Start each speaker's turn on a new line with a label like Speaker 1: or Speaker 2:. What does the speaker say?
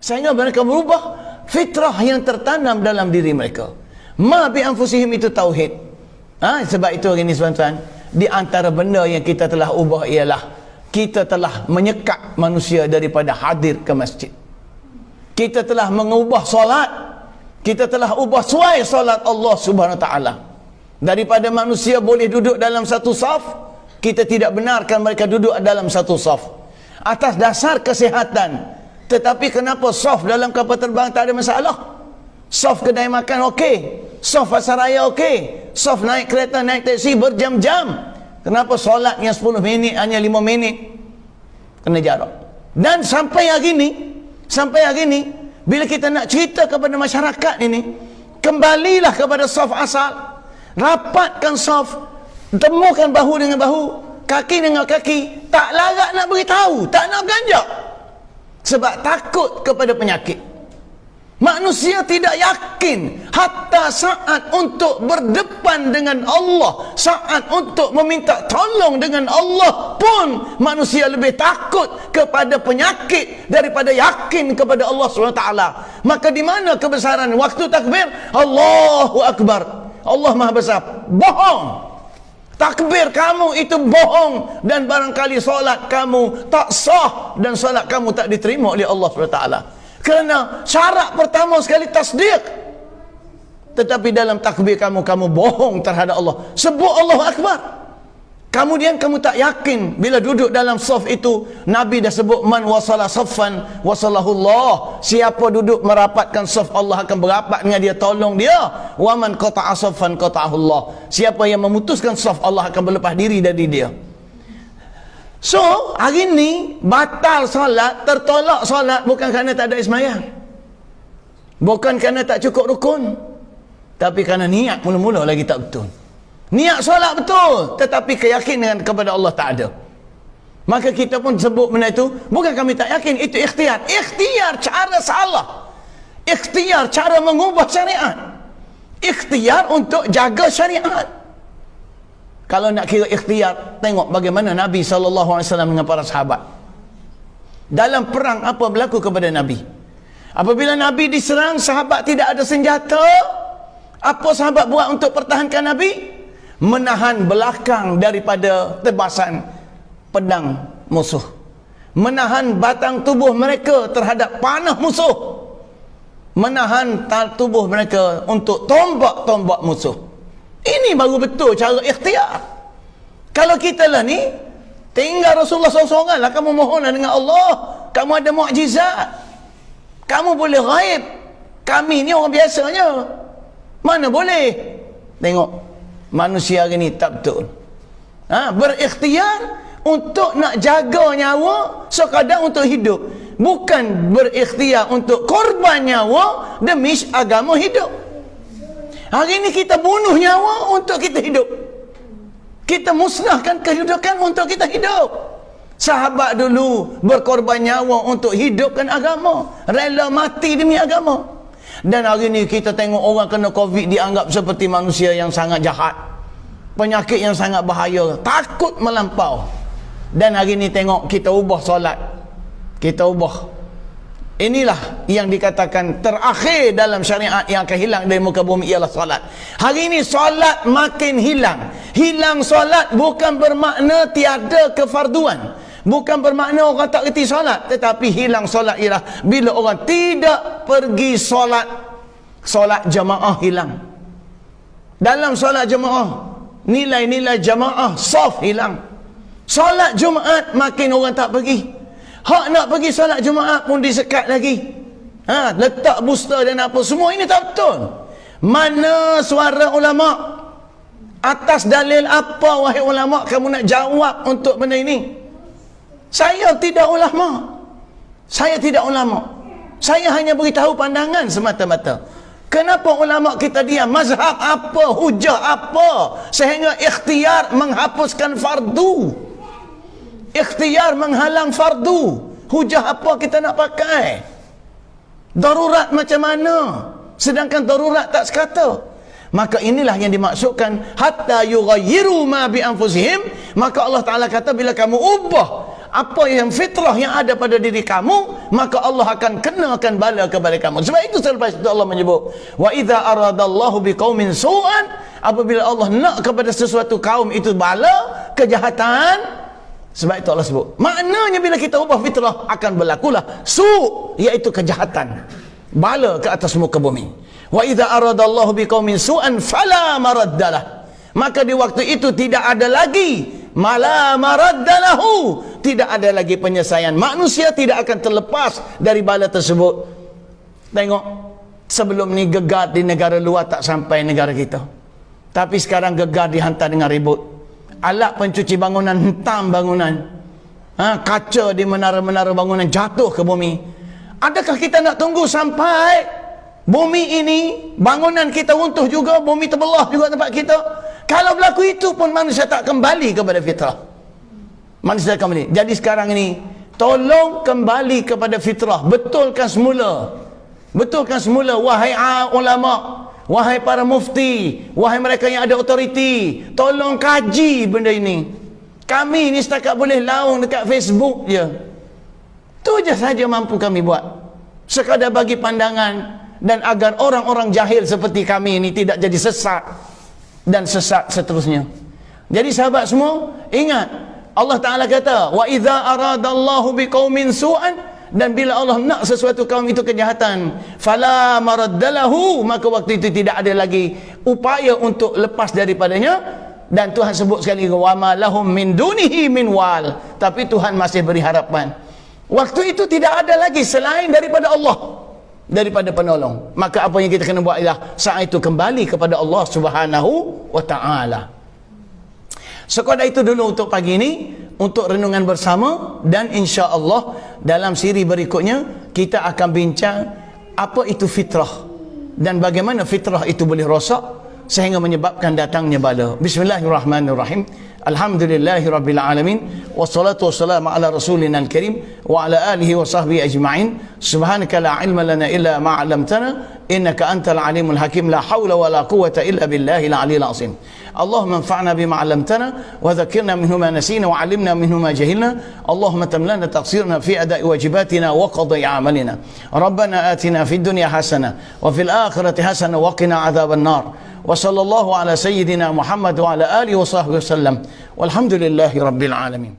Speaker 1: Sehingga mereka merubah fitrah yang tertanam dalam diri mereka. Ma bi anfusihim itu tauhid. Sebab itu hari ini tuan-tuan, di antara benda yang kita telah ubah ialah kita telah menyekat manusia daripada hadir ke masjid. Kita telah mengubah solat. Kita telah ubah suai solat Allah Subhanahu Wa Taala. Daripada manusia boleh duduk dalam satu saf, kita tidak benarkan mereka duduk dalam satu saf atas dasar kesihatan. Tetapi kenapa saf dalam kapal terbang tak ada masalah? Saf kedai makan okey, saf pasaraya okey, saf naik kereta, naik teksi berjam-jam. Kenapa solatnya 10 minit hanya 5 minit? Kena jarak. Dan sampai hari ni bila kita nak cerita kepada masyarakat ini, kembalilah kepada saf asal. Rapatkan saf, temukan bahu dengan bahu, kaki dengan kaki. Tak larat nak beritahu, tak nak beranjak, sebab takut kepada penyakit. Manusia tidak yakin hatta saat untuk berdepan dengan Allah, saat untuk meminta tolong dengan Allah pun manusia lebih takut kepada penyakit daripada yakin kepada Allah SWT. Maka di mana kebesaran waktu takbir? Allahu Akbar, Allah Maha Besar. Bohong. Takbir kamu itu bohong, dan barangkali solat kamu tak sah dan solat kamu tak diterima oleh Allah SWT. Kerana syarat pertama sekali tasdik. Tetapi dalam takbir kamu bohong terhadap Allah. Sebut Allahu Akbar, kemudian kamu tak yakin bila duduk dalam saf itu. Nabi dah sebut, man wasala saffan wasalahullah. Siapa duduk merapatkan saf, Allah akan berapat dengan dia, tolong dia. Wa man qata'a saffan qata'ahullah. Siapa yang memutuskan saf, Allah akan berlepas diri dari dia. So, hari ni batal solat, tertolak solat bukan kerana tak ada ismayang, bukan kerana tak cukup rukun, tapi kerana niat mula-mula lagi tak betul. Niat solat betul, tetapi keyakinan kepada Allah tak ada. Maka kita pun sebut benda itu, bukan kami tak yakin, itu ikhtiar. Ikhtiar cara salah, ikhtiar cara mengubah syariat, ikhtiar untuk jaga syariat. Kalau nak kira ikhtiar, tengok bagaimana Nabi SAW dengan para sahabat. Dalam perang apa berlaku kepada Nabi? Apabila Nabi diserang, sahabat tidak ada senjata, apa sahabat buat untuk pertahankan Nabi? Menahan belakang daripada tebasan pedang musuh, menahan batang tubuh mereka terhadap panah musuh, menahan tubuh mereka untuk tombak-tombak musuh. Ini baru betul cara ikhtiar. Kalau kita lah ni, tinggal Rasulullah SAW lah, kamu mohonlah dengan Allah, kamu ada mukjizat, kamu boleh ghaib, kami ni orang biasanya, mana boleh. Tengok manusia hari ni tak betul. Berikhtiar untuk nak jaga nyawa sekadar untuk hidup, bukan berikhtiar untuk korban nyawa demi agama hidup. Hari ini kita bunuh nyawa untuk kita hidup, kita musnahkan kehidupan untuk kita hidup. Sahabat dulu berkorban nyawa untuk hidupkan agama, rela mati demi agama. Dan hari ini kita tengok orang kena COVID dianggap seperti manusia yang sangat jahat, penyakit yang sangat bahaya, takut melampau. Dan hari ini tengok kita ubah solat, kita ubah. Inilah yang dikatakan terakhir dalam syariat yang akan hilang dari muka bumi, ialah solat. Hari ini solat makin hilang. Hilang solat bukan bermakna tiada kefarduan, bukan bermakna orang tak reti solat, tetapi hilang solat ialah bila orang tidak pergi solat. Solat jamaah hilang. Dalam solat jamaah, nilai-nilai jamaah saf hilang. Solat Jumaat makin orang tak pergi. Hak nak pergi solat Jumaat pun disekat lagi. Letak booster dan apa semua, ini tak betul. Mana suara ulama? Atas dalil apa wahai ulama kamu nak jawab untuk benda ini? Saya tidak ulama. Saya tidak ulama. Saya hanya beritahu pandangan semata-mata. Kenapa ulama kita diam? Mazhab apa? Hujah apa? Sehingga ikhtiar menghapuskan fardu, ikhtiar menghalang fardu. Hujah apa kita nak pakai? Darurat macam mana? Sedangkan darurat tak sekata. Maka inilah yang dimaksudkan hatta yughayyiru ma bi anfusihim. Maka Allah Ta'ala kata, bila kamu ubah apa yang fitrah yang ada pada diri kamu, maka Allah akan kenakan bala kepada kamu. Sebab itu selepas itu Allah menyebut, wa idza aradallahu biqaumin su'an, apabila Allah nak kepada sesuatu kaum itu bala, kejahatan. Sebab itu Allah sebut, maknanya bila kita ubah fitrah akan berlakulah su', iaitu kejahatan, bala ke atas muka bumi. Wa idza aradallahu biqaumin su'an fala maraddalah, maka di waktu itu tidak ada lagi mala maraddalahu, tidak ada lagi penyelesaian. Manusia tidak akan terlepas dari bala tersebut. Tengok, sebelum ni gegar di negara luar tak sampai negara kita, tapi sekarang gegar dihantar dengan ribut. Alat pencuci bangunan hentam bangunan, kaca di menara-menara bangunan jatuh ke bumi. Adakah kita nak tunggu sampai bumi ini, bangunan kita runtuh juga, bumi terbelah juga tempat kita? Kalau berlaku itu pun manusia tak kembali kepada fitrah. Manusia kembali. Jadi sekarang ini, tolong kembali kepada fitrah. Betulkan semula. Betulkan semula, wahai ulama, wahai para mufti, wahai mereka yang ada otoriti, tolong kaji benda ini. Kami ni setakat boleh laung dekat Facebook je. Tu je saja mampu kami buat. Sekadar bagi pandangan, dan agar orang-orang jahil seperti kami ini tidak jadi sesat dan sesat seterusnya. Jadi sahabat semua, ingat Allah Ta'ala kata, wa idza aradallahu biqaumin su'an, dan bila Allah nak sesuatu kaum itu kejahatan, fala maraddalahu, maka waktu itu tidak ada lagi upaya untuk lepas daripadanya. Dan Tuhan sebut sekali, wa ma lahum min dunihi min wal, tapi Tuhan masih beri harapan. Waktu itu tidak ada lagi selain daripada Allah, daripada penolong. Maka apa yang kita kena buat ialah saat itu kembali kepada Allah Subhanahu wa ta'ala. Sekadar itu dulu untuk pagi ini, untuk renungan bersama, dan insya-Allah dalam siri berikutnya kita akan bincang apa itu fitrah dan bagaimana fitrah itu boleh rosak sehingga menyebabkan datangnya bala. Bismillahirrahmanirrahim. Alhamdulillahirabbil alamin, wassalatu wassalamu ala rasulina al-karim wa ala alihi wa sahbihi ajma'in. Subhanaka la ilma lana illa ma 'allamtana innaka antal alimul hakim. La haula wa la quwwata illa billahil aliyyil azim. اللهم انفعنا بما علمتنا وذكرنا منه ما نسينا وعلمنا منه ما جهلنا. اللهم تم لنا تقصيرنا في أداء واجباتنا وقضاء أعمالنا. ربنا آتنا في الدنيا حسنة وفي الآخرة حسنة وقنا عذاب النار. وصلى الله على سيدنا محمد وعلى آله وصحبه وسلم والحمد لله رب العالمين.